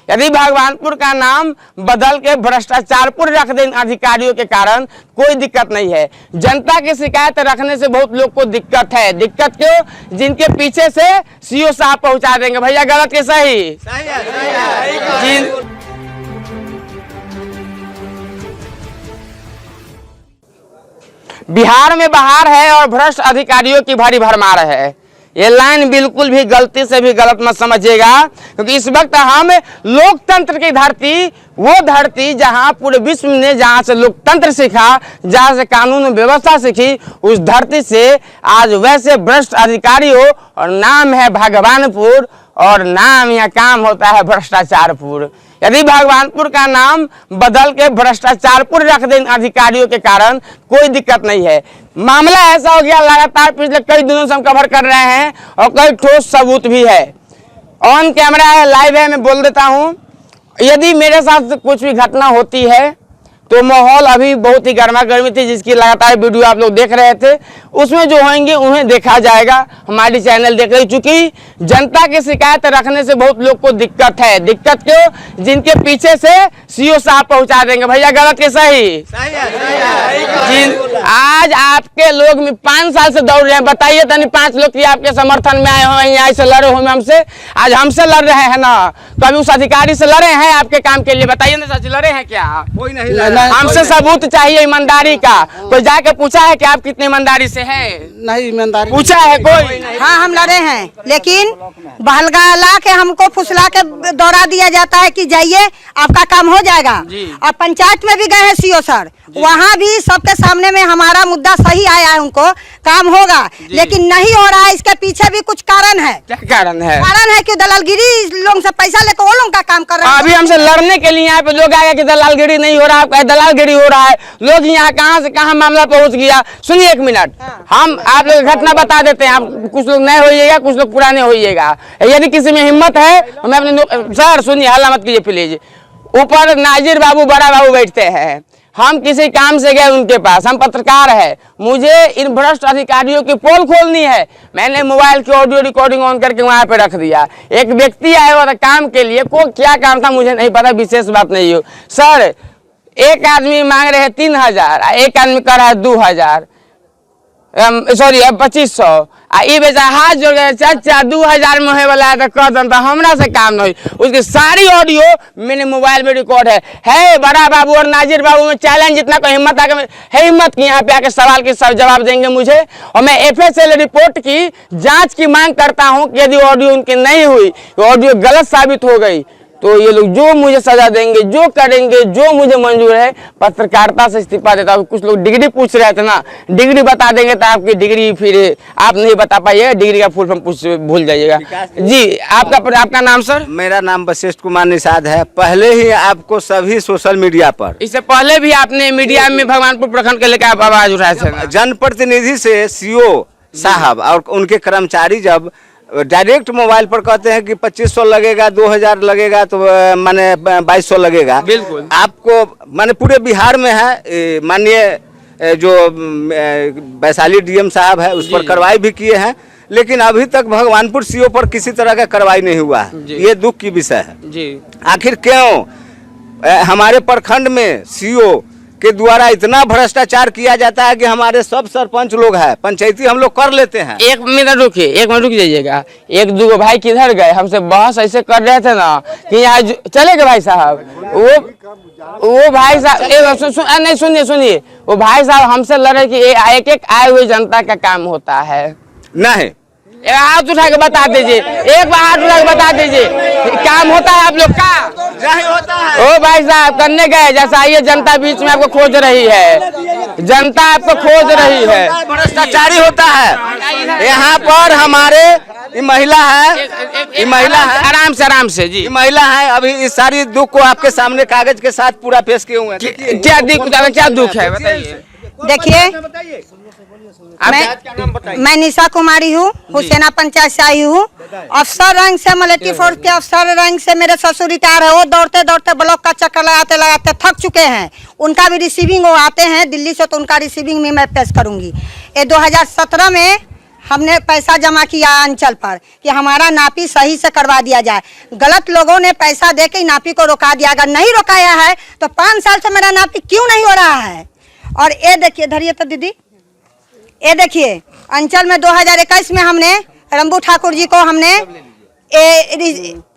यदि भगवानपुर का नाम बदल के भ्रष्टाचारपुर रख दें अधिकारियों के कारण कोई दिक्कत नहीं है। जनता की शिकायत रखने से बहुत लोग को दिक्कत है। दिक्कत क्यों? जिनके पीछे से सीओ साहब पहुंचा देंगे। भैया गलत के सही? सही है। बिहार में बहार है और भ्रष्ट अधिकारियों की भारी भरमार है। ये लाइन बिल्कुल भी गलती से भी गलत मत समझिएगा, क्योंकि इस वक्त हम लोकतंत्र की धरती, वो धरती जहां पूरे विश्व ने जहां से लोकतंत्र सीखा, जहां से कानून व्यवस्था सीखी, उस धरती से आज वैसे भ्रष्ट अधिकारी हो और नाम है भगवानपुर और नाम या काम होता है भ्रष्टाचारपुर। यदि भगवानपुर का नाम बदल के भ्रष्टाचारपुर रख दें अधिकारियों के कारण कोई दिक्कत नहीं है। मामला ऐसा हो गया, लगातार पिछले कई दिनों से हम कवर कर रहे हैं और कई ठोस सबूत भी है। ऑन कैमरा है, लाइव है, मैं बोल देता हूं। यदि मेरे साथ कुछ भी घटना होती है तो माहौल अभी बहुत ही गर्मा गर्मी थी, जिसकी लगातार वीडियो आप लोग देख रहे थे, उसमें जो होंगे उन्हें देखा जाएगा। हमारी चैनल देख रही, चूंकि जनता की शिकायत रखने से बहुत लोग को दिक्कत है। दिक्कत क्यों? जिनके पीछे से सीओ साहब पहुंचा देंगे। भैया गलत के सही? सही है। आज आपके लोग में 5 साल से दौड़ रहे हैं, बताइए तनी 5 लोग की आपके समर्थन में आए हो, यहाँ से लड़े हो हमसे, आज हमसे लड़ रहे हैं ना, कभी उस अधिकारी से लड़े हैं आपके काम के लिए? बताइए ना सच, लड़े हैं क्या? कोई नहीं। हमसे सबूत चाहिए ईमानदारी का। कोई जाके पूछा है कि आप कितने ईमानदारी से हैं? नहीं, ईमानदारी पूछा है कोई? हाँ, हम लड़े हैं, लेकिन बहलगा के हमको फुसला के दौरा दिया जाता है कि जाइए आपका काम हो जाएगा। और पंचायत में भी गए हैं सीओ सर, वहाँ भी सबके सामने में हमारा मुद्दा सही आया है, उनको काम होगा, लेकिन नहीं हो रहा है। इसके पीछे भी कुछ कारण है। क्या कारण है? कारण है कि दलालगिरी लोग से पैसा लेकर वो लोग का काम कर रहे हैं। अभी हमसे लड़ने के लिए यहाँ पे लोग आए कि दलालगिरी नहीं हो रहा है, दलालगिरी हो रहा है। लोग यहाँ कहाँ से कहाँ मामला पहुँच गया। सुनिए 1 मिनट, हम आप लोग घटना बता देते हैं। आप कुछ लोग नए होइएगा, कुछ लोग पुराने होइएगा। यदि किसी में हिम्मत है तो मैं अपने सर सुनिए, हल्ला मत कीजिए प्लीज। ऊपर नाजिर बाबू, बड़ा बाबू बैठते हैं। हम किसी काम से गए उनके पास, हम पत्रकार है, मुझे इन भ्रष्ट अधिकारियों की पोल खोलनी है। मैंने मोबाइल की ऑडियो रिकॉर्डिंग ऑन करके वहां पे रख दिया। एक व्यक्ति आया हुआ था काम के लिए, को क्या काम था मुझे नहीं पता, विशेष बात नहीं हो। सर, एक आदमी मांग रहे हैं 3000, एक आदमी कर रहा है 2000, सॉरी 2500। ये बेचा हाथ जोड़ गए, चाचा 2000 में होने वाला है तो कह दो, हमरा से काम नहीं। उसकी सारी ऑडियो मेरे मोबाइल में रिकॉर्ड है। बड़ा बाबू और नाजिर बाबू में चैलेंज, जितना कोई हिम्मत आके है, हिम्मत की यहाँ पे आके सवाल के सब जवाब देंगे मुझे। और मैं FSL रिपोर्ट की जांच की मांग करता हूँ कि यदि ऑडियो उनकी नहीं हुई, ऑडियो गलत साबित हो गई, तो ये लोग जो मुझे सजा देंगे, जो करेंगे, जो मुझे मंजूर है, पत्रकारिता से इस्तीफा देता हूँ। कुछ लोग डिग्री पूछ रहे थे ना, डिग्री बता देंगे तो आपकी डिग्री फिर आप नहीं बता पाइएगा, डिग्री का फुल फॉर्म भूल जाइएगा। जी, आपका नाम सर? मेरा नाम वशिष्ठ कुमार निषाद है। पहले ही आपको सभी सोशल मीडिया पर, इससे पहले भी आपने मीडिया में भगवानपुर प्रखंड के लेकर आवाज उठाए थे। जनप्रतिनिधि से सीओ साहब और उनके कर्मचारी जब डायरेक्ट मोबाइल पर कहते हैं कि 2500 लगेगा, 2000 लगेगा, तो माने 2200 लगेगा। बिल्कुल आपको माने पूरे बिहार में है। माननीय जो वैशाली DM साहब है उस पर कार्रवाई भी किए हैं, लेकिन अभी तक भगवानपुर सीओ पर किसी तरह का कार्रवाई नहीं हुआ है। ये दुख की विषय है जी। आखिर क्यों हमारे प्रखंड में सीओ के द्वारा इतना भ्रष्टाचार किया जाता है कि हमारे सब सरपंच लोग हैं, पंचायती हम लोग कर लेते हैं। 1 मिनट रुकिए, 1 मिनट रुक जाइएगा। 1-2 भाई किधर गए? हमसे बहस ऐसे कर रहे थे ना कि यहाँ चले गए भाई साहब। वो भाई साहब नहीं, सुनिए, वो भाई साहब हमसे लड़े कि एक एक आए हुए जनता का काम होता है। नहीं, हाथ उठा के बता दीजिए, एक बार हाथ उठा के बता दीजिए, काम होता है आप लोग का? नहीं होता है। ओ भाई साहब करने गए, जैसा ये जनता बीच में आपको खोज रही है, जनता आपको खोज रही है, भ्रष्टाचारी होता है। यहाँ पर हमारे ये महिला है, आराम से जी, ये महिला है। अभी इस सारी दुख को आपके सामने कागज के साथ पूरा पेश किए हुए हैं। क्या दुख है बताइए। देखिए, मैं निशा कुमारी हूँ, हुसैना पंचायत से आई हूँ। अफसर रंग से, मिलिट्री फोर्स के अफसर रंग से मेरे ससुर रिटायर है। वो दौड़ते दौड़ते ब्लॉक का चक्कर लगाते लगाते थक चुके हैं। उनका भी रिसीविंग वो आते हैं दिल्ली से, तो उनका रिसीविंग में मैं पेश करूँगी। ये 2017 में हमने पैसा जमा किया अंचल पर कि हमारा नापी सही से करवा दिया जाए। गलत लोगों ने पैसा दे के नापी को रोका दिया। अगर नहीं रोकाया है तो 5 साल से मेरा नापी क्यों नहीं हो रहा है। और ये देखिए, धरिए तो दीदी, ये देखिए अंचल में 2021 में हमने रंबू ठाकुर जी को हमने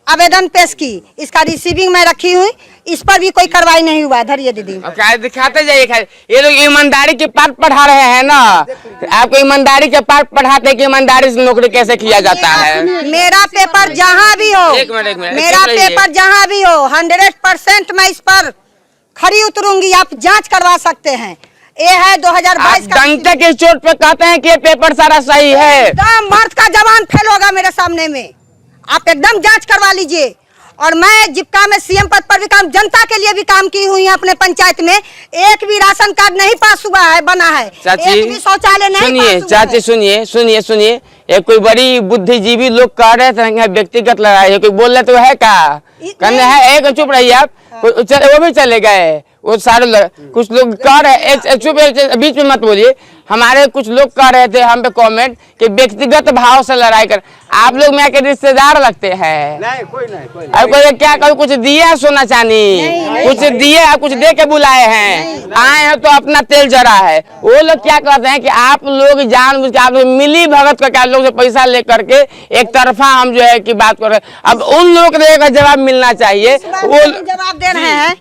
आवेदन पेश की, इसका रिसीविंग में रखी हुई, इस पर भी कोई कार्रवाई नहीं हुआ। धरिए दीदी, क्या दिखाते जाइए। ये लोग ईमानदारी के पाठ पढ़ा रहे हैं ना, आपको ईमानदारी के पाठ पढ़ाते हैं कि ईमानदारी से नौकरी कैसे किया जाता है। मेरा पेपर जहाँ भी हो, एक मिनट मेरा पेपर जहाँ भी हो 100% मैं इस पर खरी उतरूंगी। आप जांच करवा सकते हैं। ये है 2022 का। डंके के चोट पे कहते हैं कि ये पेपर सारा सही है। एकदम मर्द का जवान फेल होगा मेरे सामने में। आप एकदम जांच करवा लीजिए। और मैं जिप्का में सीएम पद पर भी काम, जनता के लिए भी काम की हुई है। अपने पंचायत में एक भी राशन कार्ड नहीं पास हुआ है, बना है। चाची एक भी शौचालय नहीं सुनिए, पास हुआ है। चाची सुनिए, ये कोई बड़ी बुद्धिजीवी लोग कह रहे थे व्यक्तिगत लड़ाई है, कोई बोल रहे तो है क्या करने है। एक चुप रहिए आप, वो भी चले गए। वो सारे कुछ लोग कह रहे, चुप बीच में मत बोलिए। हमारे कुछ लोग कह रहे थे हम पे कमेंट कि व्यक्तिगत भाव से लड़ाई कर। आप लोग मैं के रिश्तेदार लगते हैं। नहीं कोई नहीं, कोई अब कोई क्या कभी कुछ दिए है सोना चांदी, कुछ दिए है, कुछ दे के बुलाए हैं, आए हैं तो अपना तेल जरा है। वो लोग क्या कहते हैं कि आप लोग जानबूझ के, आप लोग मिली भगत करके, आप लोग से पैसा लेकर के एक तरफा हम जो है कि बात कर रहे हैं। अब उन लोग को जवाब मिलना चाहिए। वो जवाब दे रहे हैं।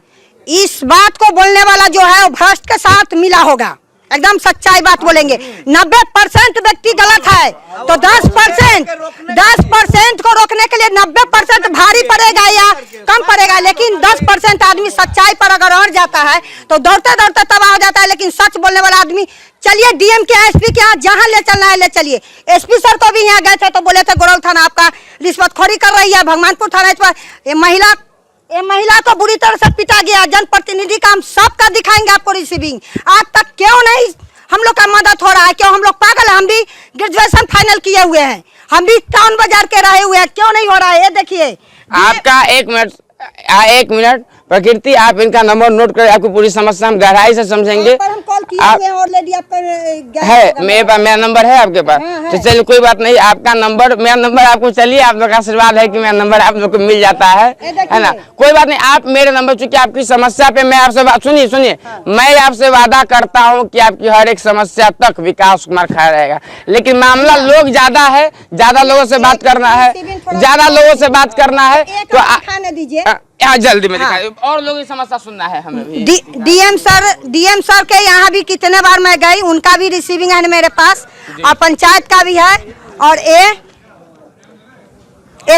इस बात को बोलने वाला जो है वो भ्रष्ट के साथ मिला होगा। एकदम सच्चाई बात बोलेंगे। 90% व्यक्ति गलत है तो 10% को रोकने के लिए 90% भारी पड़ेगा या कम पड़ेगा। लेकिन 10% आदमी सच्चाई पर अगर अड़ जाता है तो दौड़ते दौड़ते तबाह हो जाता है। लेकिन सच बोलने वाला आदमी, चलिए डीएम के एसपी के यहाँ जहाँ ले चलना है ले चलिए। एसपी सर को भी यहाँ गए थे तो बोले थे गोरौल थाना आपका रिश्वतखोरी कर रही है। भगवानपुर थाना इस पर ये महिला को बुरी तरह से पिटा गया। जनप्रतिनिधि का हम सबका दिखाएंगे आपको रिसीविंग। आज तक क्यों नहीं हम लोग का मदद हो रहा है? क्यों हम लोग पागल हैं? हम भी ग्रेजुएशन फाइनल किए हुए हैं, हम भी टाउन बाजार के रहे हुए हैं, क्यों नहीं हो रहा है? ये देखिए आपका एक मिनट प्रकृति, आप इनका नंबर नोट करें, आपकी पूरी समस्या हम गहराई से समझेंगे। हम कॉल किए हुए हैं ऑलरेडी, आपका है मेरे पास, मेरा नंबर है आपके पास। तो चलिए कोई बात नहीं, आपका नंबर, मेरा नंबर आपको, चलिए आप लोग का आशीर्वाद है कि मेरा नंबर आप लोग को मिल जाता है ना। कोई बात नहीं, आप मेरे नंबर, चूंकि आपकी समस्या पे मैं आपसे सुनिए, मैं आपसे वादा करता हूँ कि आपकी हर एक समस्या तक विकास कुमार खड़ा रहेगा। लेकिन मामला लोग ज्यादा है, ज्यादा लोगों से बात करना है, ज्यादा लोगों से बात करना है तो दीजिए यहाँ जल्दी में दिखाइए। और लोगों की समस्या सुनना है हमें भी। डीएम सर के यहाँ भी कितने बार मैं गई, उनका भी रिसीविंग है मेरे पास, और पंचायत का भी है, और ए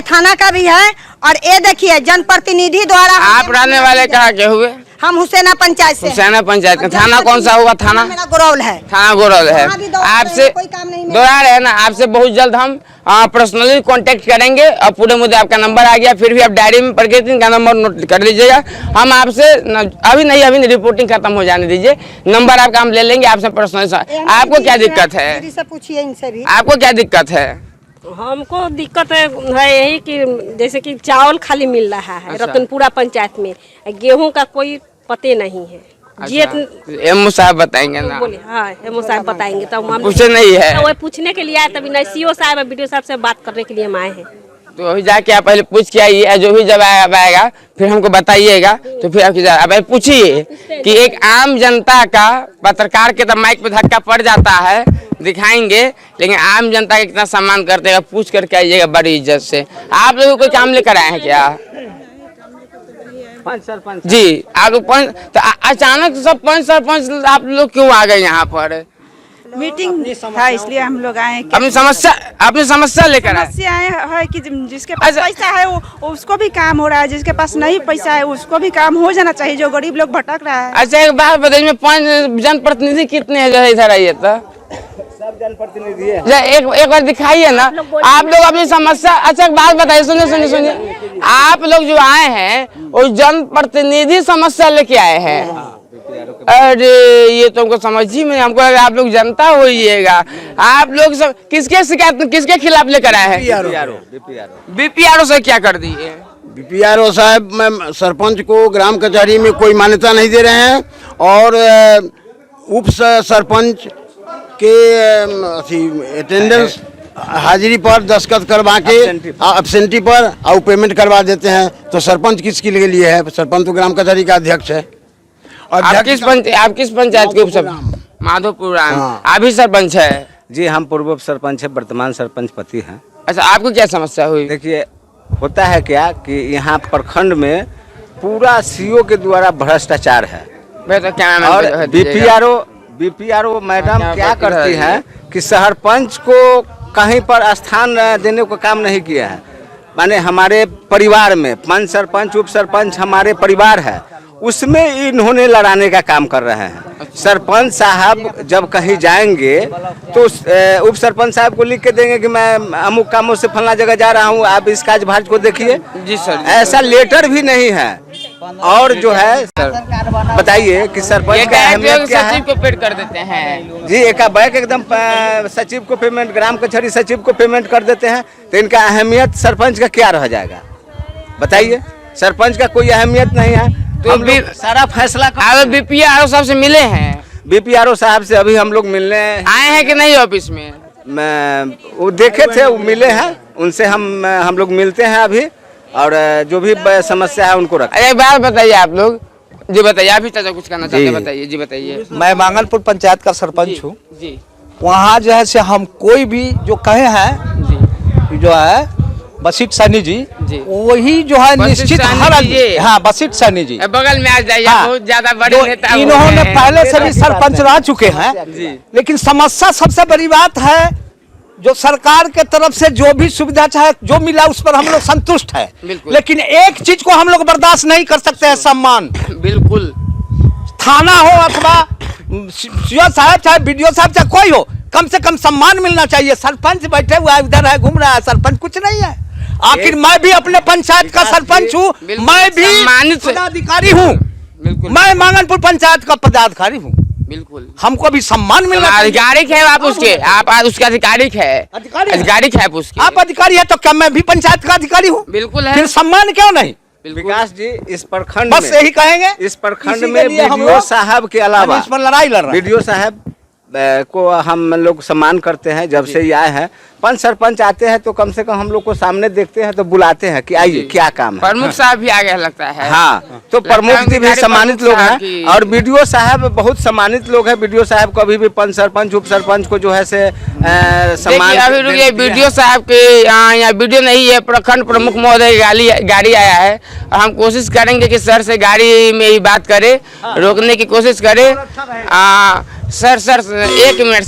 थाना का भी है। और ये देखिए जनप्रतिनिधि द्वारा। आप रहने वाले कहाँ के हुए? हम हुसैना पंचायत से। हुसैना पंचायत का थाना कौन सा होगा? थाना मेरा गोरौल है। थाना गोरौल है। आपसे दोहरा रहे ना, आपसे बहुत जल्द हम पर्सनली कांटेक्ट करेंगे। और पूरे मुद्दे आपका नंबर आ गया, फिर भी आप डायरी में प्रकृति का नंबर नोट कर लीजिएगा। हम आपसे अभी नहीं रिपोर्टिंग खत्म हो जाने दीजिए, नंबर आपका हम ले लेंगे आपसे पर्सनली। आपको क्या दिक्कत है? पूछिए इनसे भी, आपको क्या दिक्कत है? हमको दिक्कत है यही कि जैसे कि चावल खाली मिल रहा है। अच्छा। रतनपुरा पंचायत में गेहूं का कोई पते नहीं है। एमओ साहब बताएंगे ना? बोले हाँ, एमओ साहब बताएंगे। तो हम पूछे नहीं है तो वो पूछने के लिए आए, तभी नहीं सीओ साहब और बीडीओ साहब से बात करने के लिए हम आए हैं। तो अभी जाके आप पहले पूछ के आइए, जो भी जब आएगा फिर हमको बताइएगा। तो फिर आप पूछिए कि एक आम जनता का, पत्रकार के तो माइक पे धक्का पड़ जाता है, दिखाएंगे, लेकिन आम जनता का कितना सम्मान करते हैं, पूछ करके आइएगा बड़ी इज्जत से। आप लोगों को काम लेकर आए हैं क्या? सरपंच जी, आप लोग तो अचानक सब पंच सरपंच आप लोग क्यों आ गए यहाँ पर? मीटिंग था इसलिए हम लोग आए हैं। अपनी समस्या लेकर आए। समस्या है कि जिसके पास पैसा है वो उसको भी काम हो रहा है, जिसके पास नहीं पैसा है उसको भी काम हो जाना चाहिए, जो गरीब लोग भटक रहा है। अच्छा एक बात बताइए, में 5 जनप्रतिनिधि कितने हैं जो इधर आइए? तो सब जनप्रतिनिधि है। एक बार दिखाइए ना आप लोग अपनी समस्या। अच्छा एक बात बताइए, सुनिए, आप लोग जो आए हैं वो जनप्रतिनिधि समस्या लेके आए हैं। अरे ये तो हमको समझ ही में, हमको आप लोग जनता होइएगा। आप लोग सब किसके शिकायत, किसके खिलाफ लेकर आए हैं? बीपीआरओ से क्या कर दिए? बीपीआरओ साहब सरपंच को ग्राम कचहरी में कोई मान्यता नहीं दे रहे हैं, और उप सरपंच के अटेंडेंस हाजिरी पर दस्तखत करवा के एब्सेंटी पर और पेमेंट करवा देते हैं। तो सरपंच किसके लिए है? सरपंच तो ग्राम कचहरी का अध्यक्ष है। आप किस पंचायत के उपसरपंच? माधोपुर। हाँ। आप ही सरपंच है? जी, हम पूर्व सरपंच है, वर्तमान सरपंच पति हैं। अच्छा, आपको क्या समस्या हुई? देखिए, होता है क्या कि यहाँ प्रखंड में पूरा सीओ के द्वारा भ्रष्टाचार है। और बीपीआरओ मैडम क्या करती हैं कि सरपंच को कहीं पर स्थान देने को काम नहीं किया है। माने हमारे परिवार में पंच सरपंच उप सरपंच हमारे परिवार है, उसमें इन्होंने लड़ाने का काम कर रहे हैं। सरपंच साहब जब कहीं जाएंगे तो उप सरपंच साहब को लिख के देंगे कि मैं अमुक कामों से फलना जगह जा रहा हूँ, आप इस काज भाज को देखिए। जी सर। ऐसा लेटर भी नहीं है। और जो है बताइए कि सरपंच का अहमियत क्या है? सचिव को पेड कर देते हैं। जी, एकाएक एकदम सचिव को पेमेंट, ग्राम कचहरी सचिव को पेमेंट कर देते हैं। तो इनका अहमियत सरपंच का क्या रह जाएगा? बताइए, सरपंच का कोई अहमियत नहीं है। तो हम लोग सारा फैसला बीपीआरओ साहब से मिले हैं? बीपीआरओ साहब से अभी हम लोग मिलने आए हैं कि नहीं ऑफिस में? वो देखे थे, वो मिले हैं, उनसे हम लोग मिलते हैं अभी, और जो भी समस्या है उनको रख। एक बात बताइए आप लोग। जी बताइए, आप ही चाचा कुछ कहना चाहते हैं, बताइए। जी बताइए। मैं मांगलपुर पंचायत का सरपंच हूँ। जी। वहाँ जो है से हम कोई भी जो कहे हैं जी, जो है बसित सैनी जी, वही जो है निश्चित हर हाँ बसित सैनी जी बगल में आ जाइए। हाँ, बहुत ज्यादा बड़े नेता इन्होंने पहले से भी सरपंच रह चुके हैं। लेकिन समस्या सबसे बड़ी बात है, जो सरकार के तरफ से जो भी सुविधा चाहे जो मिला उस पर हम लोग संतुष्ट है। लेकिन एक चीज को हम लोग बर्दाश्त नहीं कर सकते हैं, सम्मान। बिल्कुल। थाना हो अथवा सीओ साहब चाहे बीडीओ साहब चाहे कोई हो, कम से कम सम्मान मिलना चाहिए। सरपंच बैठे हुआ है, उधर है, घूम रहा है, सरपंच कुछ नहीं है। आखिर मैं भी अपने पंचायत का सरपंच हूँ, मैं भी पदाधिकारी हूँ, मैं मांगलपुर पंचायत का पदाधिकारी हूँ। बिल्कुल, हमको भी सम्मान मिलना चाहिए। आधिकारिक है आप उसके, आप उसका आधिकारिक है। आधिकारिक है उसके। आप अधिकारी है तो क्या मैं भी पंचायत का अधिकारी हूँ? बिल्कुल है। फिर सम्मान क्यों नहीं? विकास जी, इस प्रखंड बस यही कहेंगे, इस प्रखंड में बीडीओ साहब के अलावा इस पर लड़ाई लड़ रहे हैं। बीडीओ साहब को हम लोग सम्मान करते हैं। जब से ये आए हैं, पंच सरपंच आते हैं तो कम से कम हम लोग को सामने देखते हैं तो बुलाते हैं कि आइए, क्या काम है। प्रमुख साहब भी आगे लगता है। हाँ, तो प्रमुख जी भी सम्मानित लोग हैं, और बीडीओ साहब बहुत सम्मानित लोग हैं। बीडीओ साहब कभी भी पंच सरपंच उप सरपंच को जो है से सम्मान। अभी बीडीओ साहब के यहाँ बीडीओ नहीं है, प्रखंड प्रमुख महोदय गाड़ी आया है। हम कोशिश करेंगे कि सर से गाड़ी में ही बात करें, रोकने की कोशिश करें। सर एक मिनट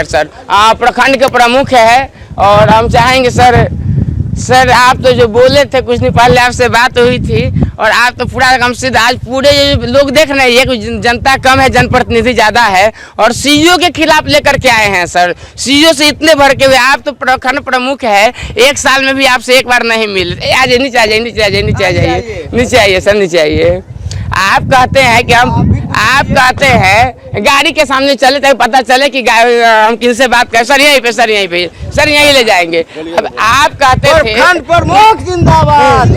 सर। प्रखंड के प्रमुख है, और हम चाहेंगे सर आप तो जो बोले थे कुछ दिन पहले, आपसे बात हुई थी, और आप तो पूरा कम से आज पूरे लोग देख रहे हैं, कुछ जनता कम है, जनप्रतिनिधि ज्यादा है, और सीईओ के खिलाफ लेकर के आए हैं सर। सीईओ से इतने भर के हुए, आप तो प्रखंड प्रमुख है, एक साल में भी आपसे एक बार नहीं मिल। नीचे आइए सर, नीचे आइए। आप कहते हैं कि आप कहते हैं गाड़ी के सामने चले तो पता चले कि हम किनसे बात करें। सर यहीं पे ले जाएंगे। अब आप कहते थे प्रमुख जिंदाबाद।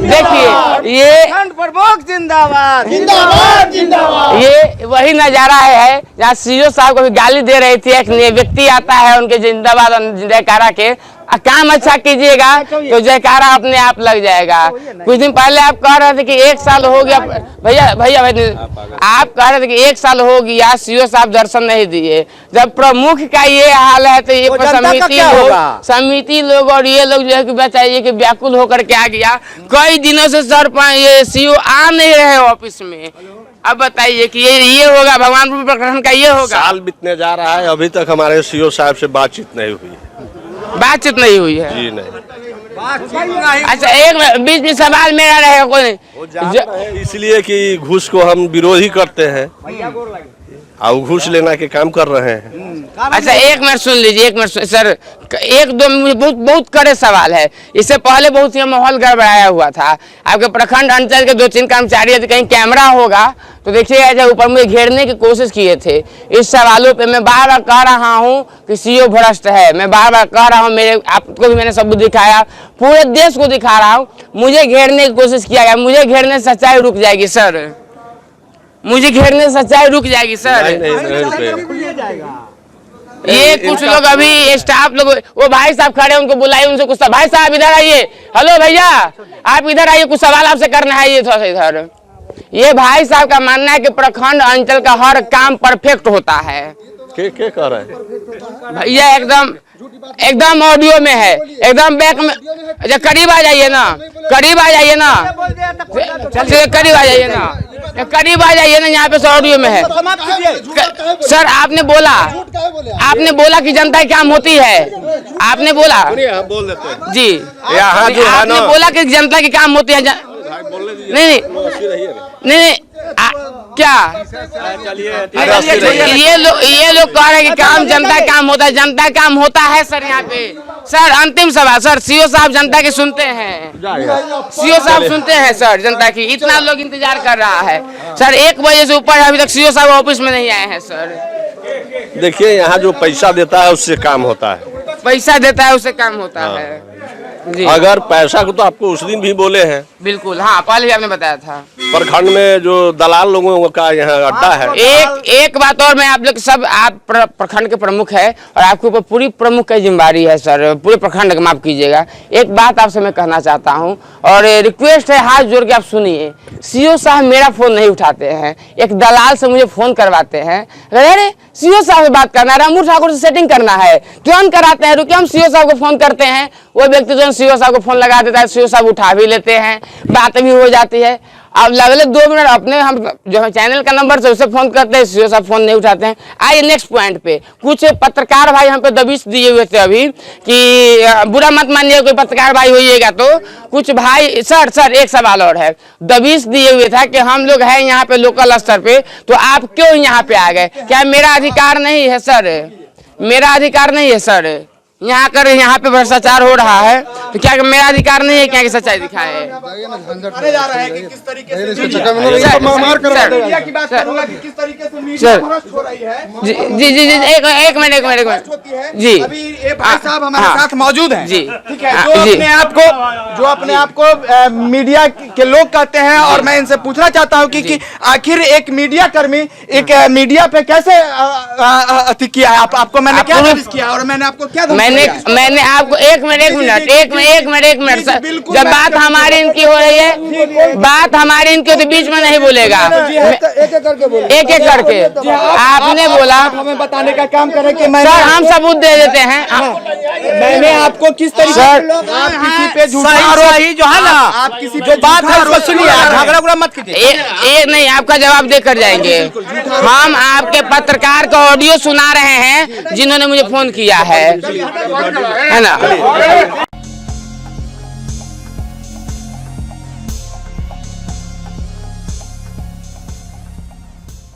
देखिए, ये प्रमुख जिंदाबाद। ये वही नजारा है जहाँ सीईओ साहब को गाली दे रही थी। एक व्यक्ति आता है उनके जिंदाबाद जयकारा के, काम अच्छा कीजिएगा तो जयकारा अपने आप लग जाएगा। कुछ दिन पहले आप कह रहे थे कि 1 साल हो गया, भैया आप कह रहे थे कि 1 साल हो गया सीईओ साहब दर्शन नहीं दिए। जब प्रमुख का ये हाल है तो ये समिति लोग और ये लोग जो है कि बताइए कि व्याकुल होकर के आ गया। कई दिनों से ये सीईओ आ नहीं रहे ऑफिस में। अब बताइए कि ये होगा, भगवानपुर प्रखंड का ये होगा। साल बीतने जा रहा है, अभी तक हमारे सीईओ साहब से बातचीत नहीं हुई है। जी नहीं। अच्छा, एक बीच में सवाल मेरा रहेगा, कोई इसलिए कि घूस को हम विरोधी करते हैं और घूस लेना के काम कर रहे हैं। अच्छा, एक मिनट सुन लीजिए, सर। एक दो बहुत कड़े सवाल है। इससे पहले बहुत ही माहौल गड़बड़ाया हुआ था। आपके प्रखंड अंचल के 2-3 कर्मचारी है, कहीं कैमरा होगा तो देखिएगा, जब ऊपर मुझे घेरने की कोशिश किए थे। इस सवालों पे मैं बार बार कह रहा हूँ कि सीईओ भ्रष्ट है। मैं बार बार कह रहा हूँ, आपको भी मैंने सबूत दिखाया, पूरे देश को दिखा रहा हूँ। मुझे घेरने की कोशिश किया गया, मुझे घेरने से सच्चाई रुक जाएगी सर। मुझे घेरने से सच्चाई रुक जाएगी सर। नहीं रुकेगा। ये कुछ लोग अभी स्टाफ लोग, वो भाई साहब खड़े हैं, उनको बुलाइए, उनसे कुछ, भाई साहब इधर आइए, हेलो भैया आप इधर आइए, कुछ सवाल आपसे करना है। ये थोड़ा सा इधर, ये भाई साहब का मानना है कि प्रखंड अंचल का हर काम परफेक्ट होता है। क्या कह रहे हैं भैया? एकदम ऑडियो में है, एकदम बैक में। अच्छा करीब आ जाइए ना, करीब आ जाइए ना, करीब आ जाइए ना, करीब आ जाइए ना, यहाँ पे ऑडियो में है। सर आपने बोला कि जनता की काम होती है, आपने बोला बोल देते हैं जी, यहाँ जो है आपने ना, बोला कि जनता की काम होती है। नहीं क्या ये लोग कह रहे हैं कि काम जनता काम होता है, जनता काम होता है सर। यहाँ पे सर अंतिम सवाल सर, सीओ साहब जनता की सुनते हैं, सीओ साहब सुनते हैं सर जनता की। इतना लोग इंतजार कर रहा है सर, 1 बजे से ऊपर अभी तक सीओ साहब ऑफिस में नहीं आए हैं सर। देखिए यहाँ जो पैसा देता है उससे काम होता है, पैसा देता है उससे काम होता है जी। अगर पैसा को तो आपको उस दिन भी बोले हैं, बिल्कुल हाँ, पहले भी आपने बताया था। प्रखंड में जो दलाल लोगों का यहाँ अड्डा है। एक बात और, मैं आप लोग सब, आप प्रखंड के प्रमुख है और आपके ऊपर पूरी प्रमुख की जिम्मेदारी है सर, पूरे प्रखंड का माफ कीजिएगा। एक बात आपसे मैं कहना चाहता हूँ और रिक्वेस्ट है, हाथ जोड़ के आप सुनिए। सीओ साहब मेरा फोन नहीं उठाते हैं, एक दलाल से मुझे फोन करवाते हैं। अरे सीओ साहब से बात करना है, रामू ठाकुर से सेटिंग करना है, क्यों कराते हैं? रुकिए हम सीओ साहब को फोन करते हैं, वो व्यक्ति जो सीओ साहब को फोन लगा देता है, सीओ साहब उठा भी लेते हैं, बात भी हो जाती है। अब लगले 2 मिनट अपने हम जो है चैनल का नंबर से उसे फोन करते हैं, सीओ साहब फोन नहीं उठाते हैं। आइए नेक्स्ट पॉइंट पे, कुछ पत्रकार भाई हम पे दबिश दिए हुए थे अभी कि बुरा मत मानिए, कोई पत्रकार भाई होइएगा तो। कुछ भाई सर एक सवाल और है, दबिश दिए हुए था कि हम लोग हैं यहाँ पे लोकल स्तर पे, तो आप क्यों यहाँ पे आ गए? क्या मेरा अधिकार नहीं है सर? मेरा अधिकार नहीं है सर? यहाँ पे भ्रष्टाचार हो रहा है तो क्या मेरा अधिकार नहीं है क्या कि सच्चाई दिखाए? जी एक मिनट जी, अभी ये भाई साहब हमारे साथ मौजूद हैं जी, ठीक है, जो अपने आप को मीडिया के लोग कहते हैं, और मैं इनसे पूछना चाहता हूं कि आखिर एक मीडिया कर्मी एक मीडिया पे कैसे किया है? आपको मैंने क्या किया और मैंने आपको क्या मैंने आपको एक मिनट सर, जब बात हमारी इनकी हो रही है, बात हमारी इनकी तो बीच में नहीं बोलेगा, एक एक करके आपने बोला, हमें बताने का काम करें कि सर हम सबूत दे देते हैं। मैंने आपको किस तरीके आप किसी पे झूठा सही जो है ना, आप किसी जो बात है उसको सुनिए, झगड़ा मत कीजिए। नहीं, आपका जवाब दे कर जाएंगे। हम आपके पत्रकार का ऑडियो सुना रहे हैं जिन्होंने मुझे फोन किया है ना।